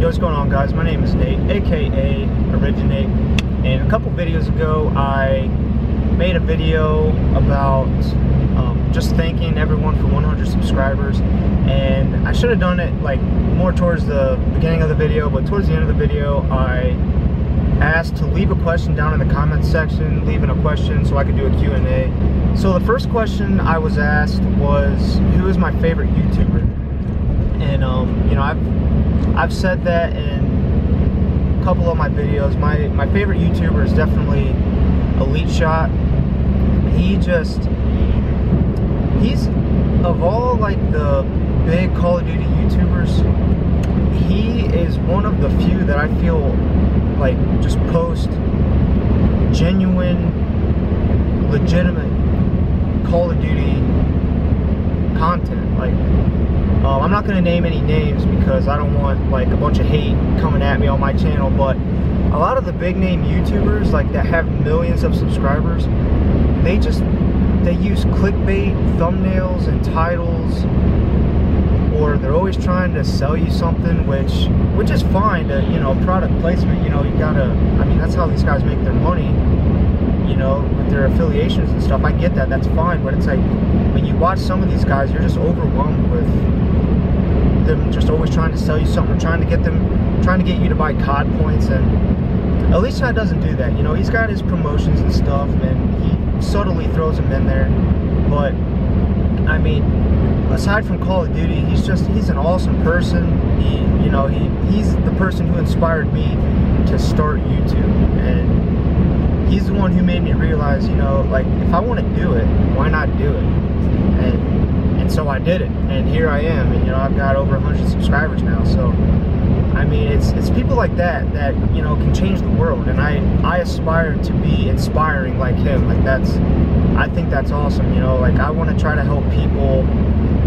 Yo, what's going on, guys? My name is Nate, aka OrigiNate, and a couple videos ago I made a video about just thanking everyone for 100 subscribers, and I should have done it like more towards the beginning of the video, but towards the end of the video I asked to leave a question down in the comments section, leaving a question so I could do a Q&A. So the first question I was asked was, who is my favorite YouTuber? And you know, I've said that in a couple of my videos. My favorite YouTuber is definitely Elite Shot. He's of all like the big Call of Duty YouTubers, he is one of the few that I feel like just post genuine, legitimate Call of Duty content. Like, I'm not going to name any names because I don't want like a bunch of hate coming at me on my channel, but a lot of the big name YouTubers like that have millions of subscribers, they use clickbait thumbnails and titles, or they're always trying to sell you something, which is fine to, you know, product placement. You know, you gotta, I mean, that's how these guys make their money, you know, with their affiliations and stuff. I get that, that's fine, but it's like when you watch some of these guys, you're just overwhelmed with them just always trying to sell you something, trying to get you to buy COD points. And at least Shot doesn't do that. You know, he's got his promotions and stuff, and he subtly throws them in there. But I mean, aside from Call of Duty, he's an awesome person. He's the person who inspired me to start YouTube, and he's the one who made me realize, you know, like, if I want to do it, why not do it? And so I did it, and here I am, and you know, I've got over 100 subscribers now. So I mean, it's people like that, you know, can change the world, and I aspire to be inspiring like him. Like, I think that's awesome. You know, like, I want to try to help people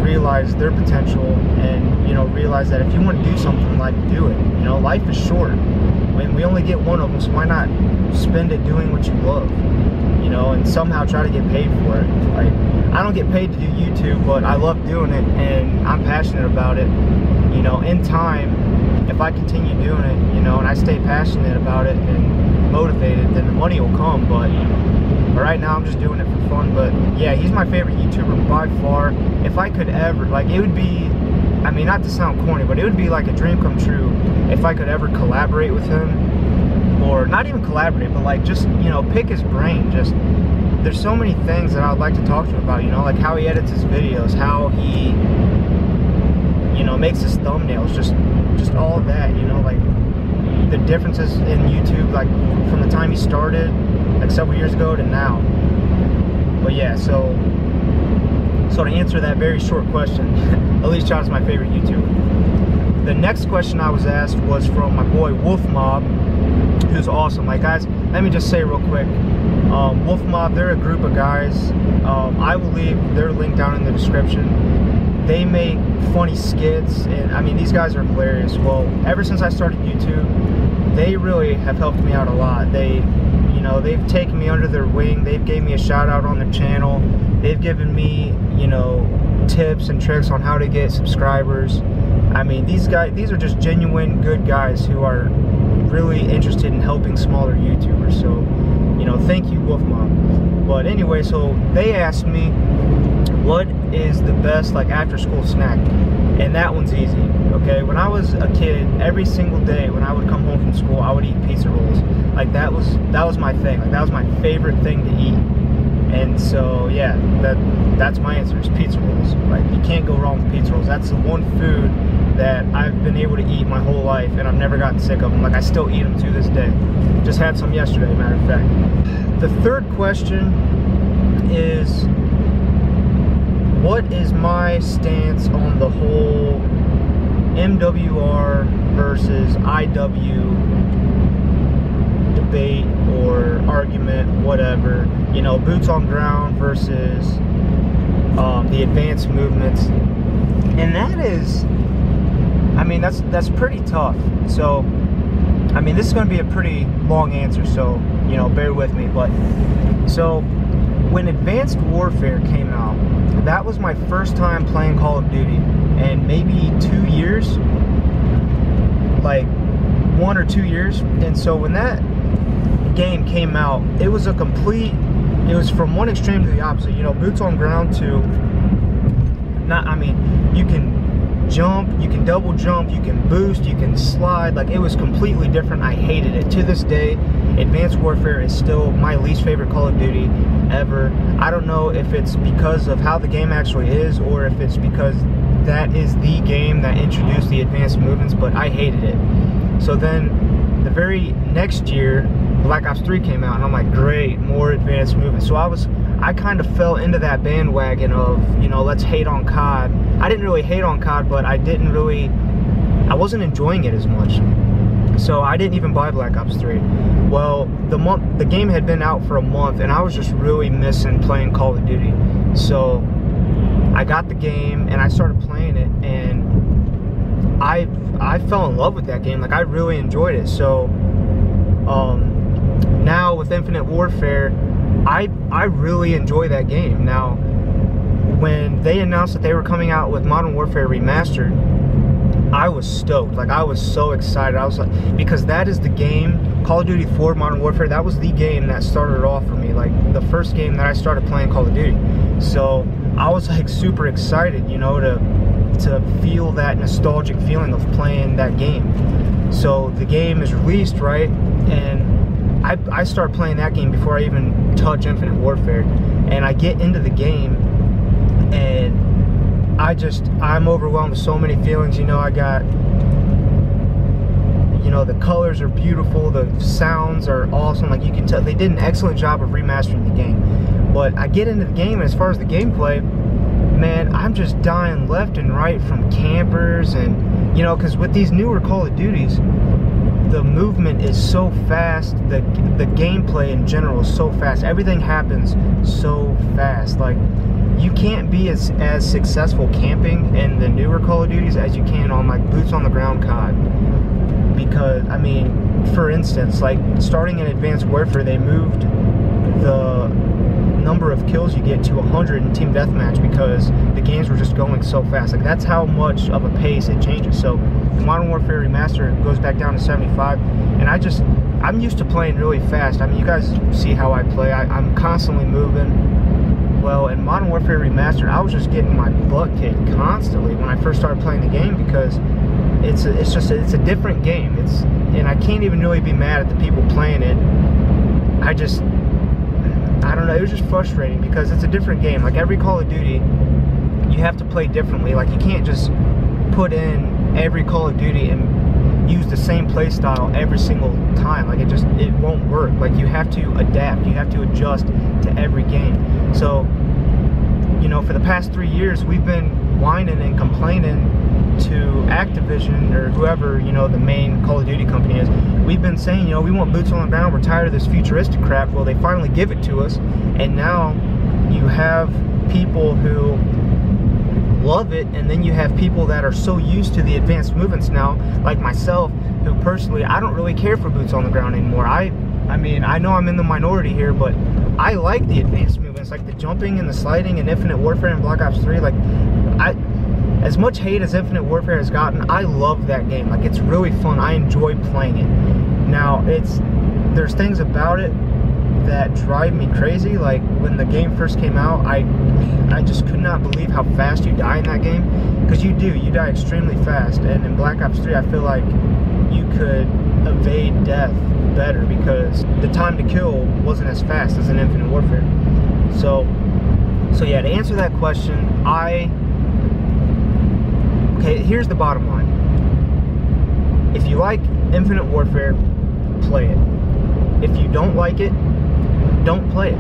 realize their potential, and you know, realize that if you want to do something in life, do it. You know, life is short. When we only get one of them, so why not spend it doing what you love? You know, and somehow try to get paid for it. Like, I don't get paid to do YouTube, but I love doing it, and I'm passionate about it. You know, in time, if I continue doing it, you know, and I stay passionate about it and motivated, then the money will come. But right now I'm just doing it for fun. But yeah, he's my favorite YouTuber by far. If I could ever, like, it would be, I mean, not to sound corny, but it would be like a dream come true if I could ever collaborate with him, or not even collaborate, but like just, you know, pick his brain. Just, there's so many things that I would like to talk to him about, you know, like how he edits his videos, how he, you know, makes his thumbnails, just all of that, you know, like the differences in YouTube, like from the time he started like several years ago to now. But yeah, so to answer that very short question, Elite Shot is my favorite YouTuber. The next question I was asked was from my boy Wolfemob, who's awesome. Like, guys, let me just say real quick, Wolfemob, they're a group of guys. I will leave their link down in the description. They make funny skits, and I mean, these guys are hilarious. Well, ever since I started YouTube, they really have helped me out a lot. You know, they've taken me under their wing. They've gave me a shout out on their channel. They've given me, you know, tips and tricks on how to get subscribers. I mean, these are just genuine good guys who are really interested in helping smaller YouTubers. So, you know, thank you, Wolfemob. But anyway, so they asked me, what is the best like after school snack? And that one's easy. Okay, when I was a kid, every single day when I would come home from school, I would eat pizza rolls. Like, that was my thing. Like, that was my favorite thing to eat. And so yeah, that's my answer, is pizza rolls. Like, you can't go wrong with pizza rolls. That's the one food that I've been able to eat my whole life, and I've never gotten sick of them. Like, I still eat them to this day. Just had some yesterday, matter of fact. The third question is, what is my stance on the whole MWR versus IW debate or argument, whatever, you know, boots on ground versus the advanced movements? And that is, I mean, that's pretty tough. So, I mean, this is going to be a pretty long answer, so, you know, bear with me. But so when Advanced Warfare came out, that was my first time playing Call of Duty in maybe 2 years. like 1 or 2 years. And so when that game came out, it was from one extreme to the opposite. You know, boots on ground to you can jump, you can double jump, you can boost, you can slide. Like, it was completely different. I hated it. To this day, Advanced Warfare is still my least favorite Call of Duty ever. I don't know if it's because of how the game actually is, or if it's because that is the game that introduced the advanced movements, but I hated it. So then the very next year, Black Ops 3 came out, and I'm like, great, more advanced movements. So I kind of fell into that bandwagon of, you know, let's hate on COD. I didn't really hate on COD, but I wasn't enjoying it as much. So I didn't even buy Black Ops 3. Well, the game had been out for a month, and I was just really missing playing Call of Duty. So I got the game, and I started playing it, and I fell in love with that game. Like, I really enjoyed it. So now with Infinite Warfare, I really enjoy that game. Now, when they announced that they were coming out with Modern Warfare Remastered, I was stoked. Like, I was so excited. I was like, because that is the game, Call of Duty 4 Modern Warfare, that was the game that started it off for me. Like, the first game that I started playing Call of Duty. So I was like super excited, you know, to feel that nostalgic feeling of playing that game. So the game is released, right? And I start playing that game before I even touch Infinite Warfare. And I get into the game, and I'm overwhelmed with so many feelings. You know, I got, you know, the colors are beautiful, the sounds are awesome. Like, you can tell they did an excellent job of remastering the game. But I get into the game, and as far as the gameplay, man, I'm just dying left and right from campers. And, you know, because with these newer Call of Duties, the movement is so fast, the gameplay in general is so fast, everything happens so fast. Like, you can't be as successful camping in the newer Call of Duties as you can on, like, boots on the ground COD. Because, I mean, for instance, like, starting in Advanced Warfare, they moved the number of kills you get to 100 in Team Deathmatch because the games were just going so fast. Like, that's how much of a pace it changes. So the Modern Warfare Remastered goes back down to 75, and I'm used to playing really fast. I mean, you guys see how I play. I'm constantly moving. Well, in Modern Warfare Remastered, I was just getting my butt kicked constantly when I first started playing the game, because it's a different game. And I can't even really be mad at the people playing it. I don't know, it was just frustrating because it's a different game. Like, every Call of Duty, you have to play differently. Like, you can't just put in every Call of Duty and use the same play style every single time. Like, it won't work. Like, you have to adapt, you have to adjust to every game. So, you know, for the past 3 years, we've been whining and complaining to Activision, or whoever, you know, the main Call of Duty company is. We've been saying, you know, we want boots on the ground, we're tired of this futuristic crap. Well, they finally give it to us, and now you have people who love it, and then you have people that are so used to the advanced movements now, like myself, who personally, I don't really care for boots on the ground anymore. I mean, I know I'm in the minority here, but I like the advanced movements, like the jumping and the sliding in Infinite Warfare and Black Ops 3. Like, as much hate as Infinite Warfare has gotten, I love that game. Like, it's really fun. I enjoy playing it. Now, there's things about it that drive me crazy. Like, when the game first came out, I just could not believe how fast you die in that game. Because you die extremely fast. And in Black Ops 3, I feel like you could evade death better because the time to kill wasn't as fast as in Infinite Warfare. So yeah, to answer that question, okay, here's the bottom line. If you like Infinite Warfare, play it. If you don't like it, don't play it.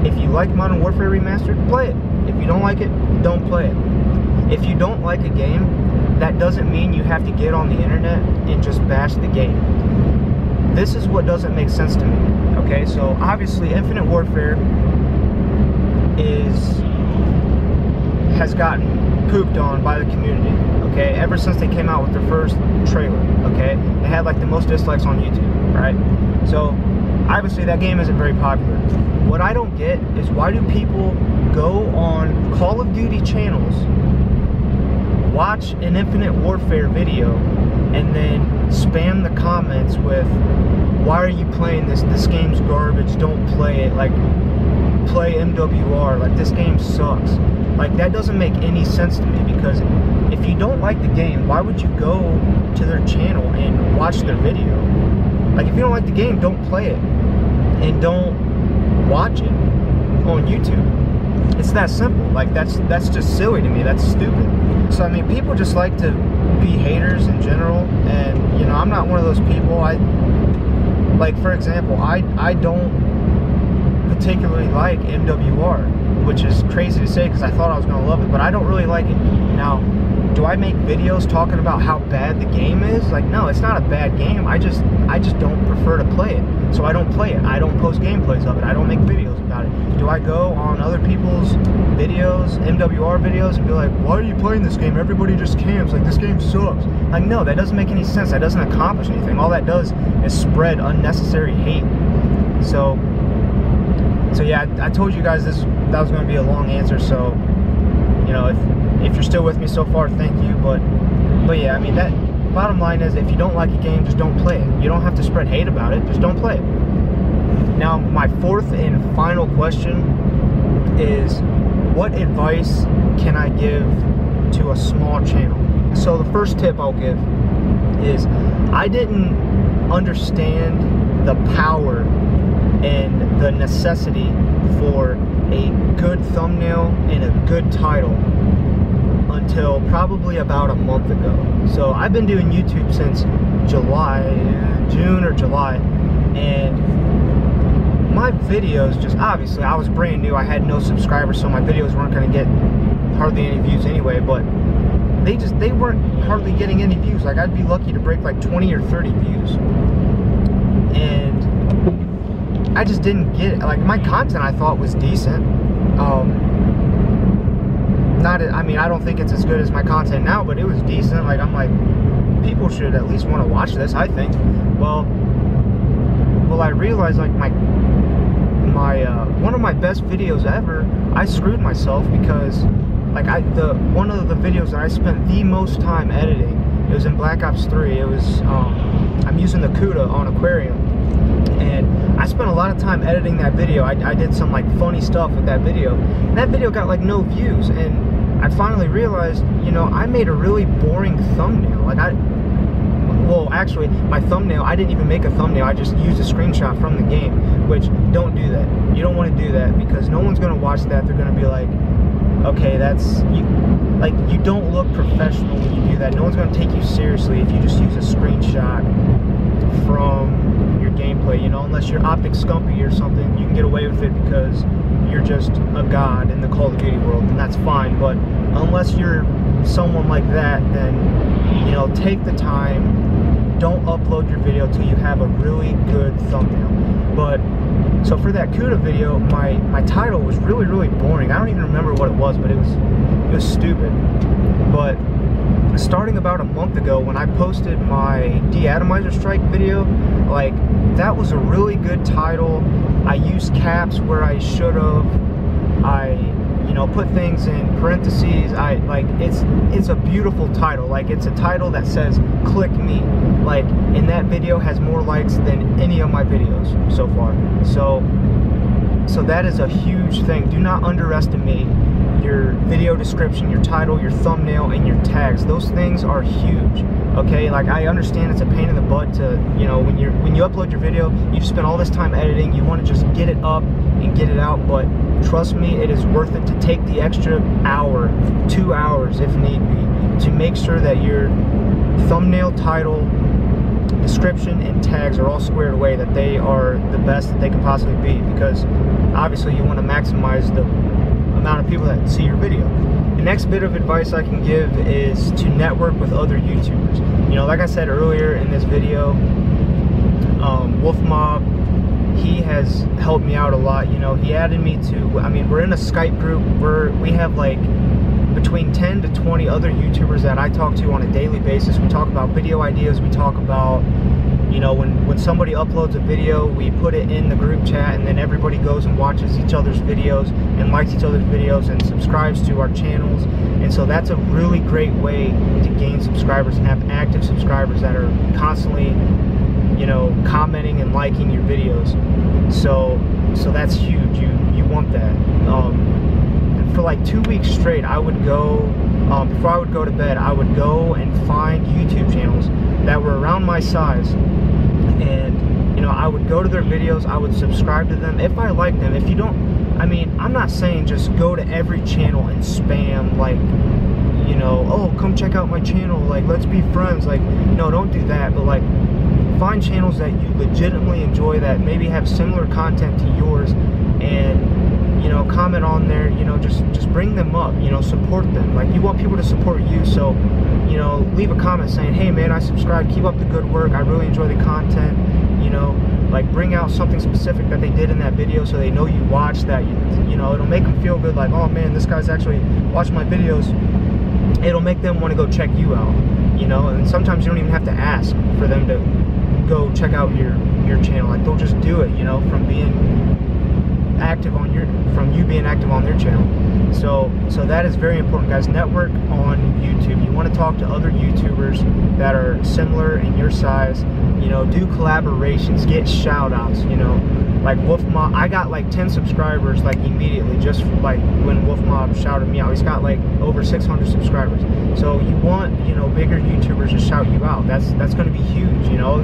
If you like Modern Warfare Remastered, play it. If you don't like it, don't play it. If you don't like a game, that doesn't mean you have to get on the internet and just bash the game. This is what doesn't make sense to me. Okay, so obviously Infinite Warfare has gotten pooped on by the community, okay, ever since they came out with their first trailer, okay? They had like the most dislikes on YouTube, right? So obviously that game isn't very popular. What I don't get is, why do people go on Call of Duty channels, watch an Infinite Warfare video, and then comments with, why are you playing this? This game's garbage, don't play it. Like, play MWR, like this game sucks. Like, that doesn't make any sense to me, because if you don't like the game, why would you go to their channel and watch their video? Like, if you don't like the game, don't play it, and don't watch it on YouTube. It's that simple. Like, that's just silly to me. That's stupid. So I mean, people just like to be haters in general, and you know, I'm not one of those people. Like, for example, I don't particularly like MWR, which is crazy to say because I thought I was gonna love it, but I don't really like it. Now, do I make videos talking about how bad the game is? Like, no, it's not a bad game. I just don't prefer to play it, so I don't play it. I don't post gameplays of it. I don't make videos about it. Do I go on other people's videos, MWR videos, and be like, why are you playing this game? Everybody just camps. Like, this game sucks. Like, no, that doesn't make any sense. That doesn't accomplish anything. All that does is spread unnecessary hate. So yeah, I told you guys that was going to be a long answer. So, you know, if you're still with me so far, thank you. But yeah, I mean, that bottom line is, if you don't like a game, just don't play it. You don't have to spread hate about it. Just don't play it. Now, my fourth and final question is, what advice can I give to a small channel? So the first tip I'll give is, I didn't understand the power and the necessity for a good thumbnail and a good title until probably about a month ago. So I've been doing YouTube since June or July, and my videos, just obviously, I was brand new, I had no subscribers, so my videos weren't going to get hardly any views anyway, but they weren't hardly getting any views. Like, I'd be lucky to break like 20 or 30 views, and I just didn't get it. Like, my content I thought was decent. I mean, I don't think it's as good as my content now, but it was decent. Like, I'm like, people should at least want to watch this, I think. Well, I realized, like, one of my best videos ever, I screwed myself because, like, one of the videos that I spent the most time editing, it was in Black Ops 3. It was, I'm using the CUDA on Aquarium, and I spent a lot of time editing that video. I did some, like, funny stuff with that video, and that video got, like, no views, and I finally realized, you know, I made a really boring thumbnail. Like, well, actually, my thumbnail, I didn't even make a thumbnail. I just used a screenshot from the game, which, don't do that. You don't want to do that, because no one's going to watch that. They're going to be like, okay, you don't look professional when you do that. No one's going to take you seriously if you just use a screenshot from your gameplay, you know, unless you're Optic Scumpy or something. You can get away with it because you're just a god in the Call of Duty world, and that's fine. But unless you're someone like that, then, you know, take the time. Don't upload your video till you have a really good thumbnail. But so for that CUDA video, my title was really, really boring. I don't even remember what it was, but it was stupid. But starting about a month ago, when I posted my Deatomizer Strike video, like, that was a really good title. I used caps where I should have. I, you know, put things in parentheses. It's a beautiful title. Like, it's a title that says click me. Like, and that video has more likes than any of my videos so far. So that is a huge thing. Do not underestimate your video description, your title, your thumbnail, and your tags. Those things are huge. Okay, like, I understand it's a pain in the butt to, you know, when you upload your video, you spend all this time editing, you want to just get it up and get it out, but trust me, it is worth it to take the extra hour, 2 hours if need be, to make sure that your thumbnail, title, description, and tags are all squared away, that they are the best that they can possibly be, because obviously you want to maximize the amount of people that see your video. The next bit of advice I can give is to network with other YouTubers. You know, like I said earlier in this video, Wolfemob, he has helped me out a lot. You know, he added me to, I mean, we're in a Skype group where we have like between 10 to 20 other YouTubers that I talk to on a daily basis. We talk about video ideas, we talk about, You know, when somebody uploads a video, we put it in the group chat, and then everybody goes and watches each other's videos and likes each other's videos and subscribes to our channels. And so that's a really great way to gain subscribers and have active subscribers that are constantly, you know, commenting and liking your videos. So that's huge. You want that. And for like 2 weeks straight, I would go, before I would go to bed, I would go and find YouTube channels that were around my size, and you know, I would go to their videos, I would subscribe to them if I liked them. If you don't, I mean, I'm not saying just go to every channel and spam, like, you know, oh, come check out my channel, like, let's be friends. Like, no, don't do that. But like, find channels that you legitimately enjoy, that maybe have similar content to yours, and you know, comment on there. You know, just bring them up, you know, support them. Like, you want people to support you, so you know, leave a comment saying, hey man, I subscribe, keep up the good work, I really enjoy the content. You know, like, bring out something specific that they did in that video so they know you watched that. You know, it'll make them feel good, like, oh man, this guy's actually watching my videos. It'll make them want to go check you out, you know. And sometimes you don't even have to ask for them to go check out your channel. Like, they'll just do it, you know, from being active on you being active on their channel. So that is very important, guys. Network on YouTube. You want to talk to other YouTubers that are similar in your size. You know, do collaborations, get shout outs, you know. Like Wolfemob, I got like 10 subscribers like immediately, just like when Wolfemob shouted me out. He's got like over 600 subscribers. So you want, you know, bigger YouTubers to shout you out. That's going to be huge. You know,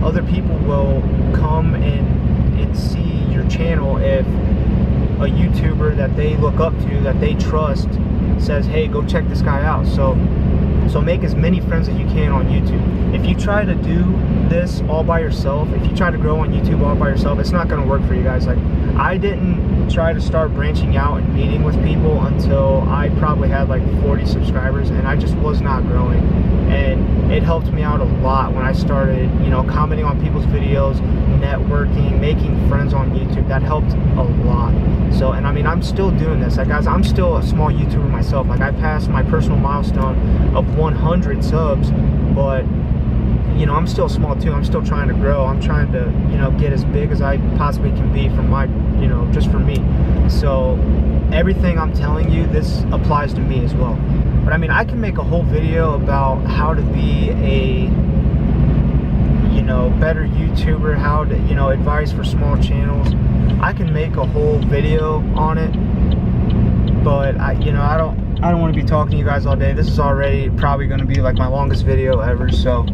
other people will come and see your channel if a YouTuber that they look up to, that they trust, says, hey, go check this guy out. So make as many friends as you can on YouTube. If you try to do this all by yourself, if you try to grow on YouTube all by yourself, it's not going to work for you guys. Like, I didn't try to start branching out and meeting with people until I probably had like 40 subscribers, and I just was not growing. And it helped me out a lot when I started, you know, commenting on people's videos, networking, making friends on YouTube. That helped a lot. So, and I mean, I'm still doing this. Like, guys, I'm still a small YouTuber myself. Like, I passed my personal milestone of 100 subs, but you know, I'm still small too. I'm still trying to grow. I'm trying to, you know, get as big as I possibly can be from my, you know, just for me. So everything I'm telling you, this applies to me as well. But I mean, I can make a whole video about how to be a, you know, better YouTuber, how to, you know, advice for small channels. I can make a whole video on it, but I don't want to be talking to you guys all day. This is already probably going to be like my longest video ever, so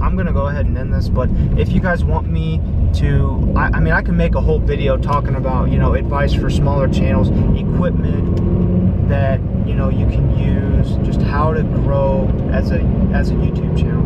I'm going to go ahead and end this. But if you guys want me to, I mean, I can make a whole video talking about, you know, advice for smaller channels, equipment that, you know, you can use, just how to grow as a YouTube channel.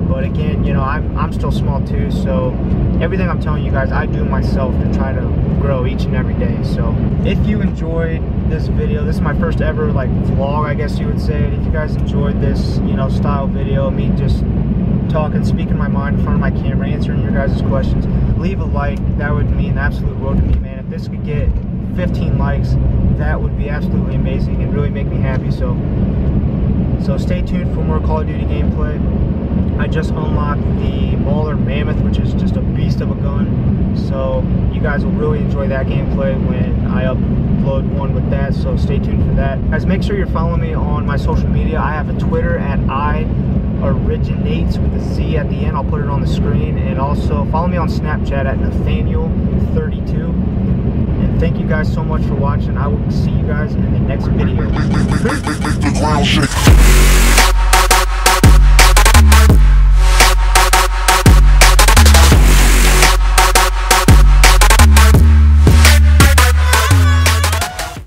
But again, you know, I'm still small too, so everything I'm telling you guys, I do myself to try to grow each and every day. So if you enjoyed this video, this is my first ever like vlog, I guess you would say. If you guys enjoyed this, you know, style video, me just talking, speaking my mind in front of my camera, answering your guys' questions, leave a like. That would mean the absolute world to me, man. If this could get 15 likes, that would be absolutely amazing and really make me happy. So stay tuned for more Call of Duty gameplay. I just unlocked the Mauler Mammoth, which is just a beast of a gun. So you guys will really enjoy that gameplay when I upload one with that. So stay tuned for that. Guys, make sure you're following me on my social media. I have a Twitter at OrigiNate with a Z at the end. I'll put it on the screen. And also follow me on Snapchat at Nathaniel32. And thank you guys so much for watching. I will see you guys in the next video.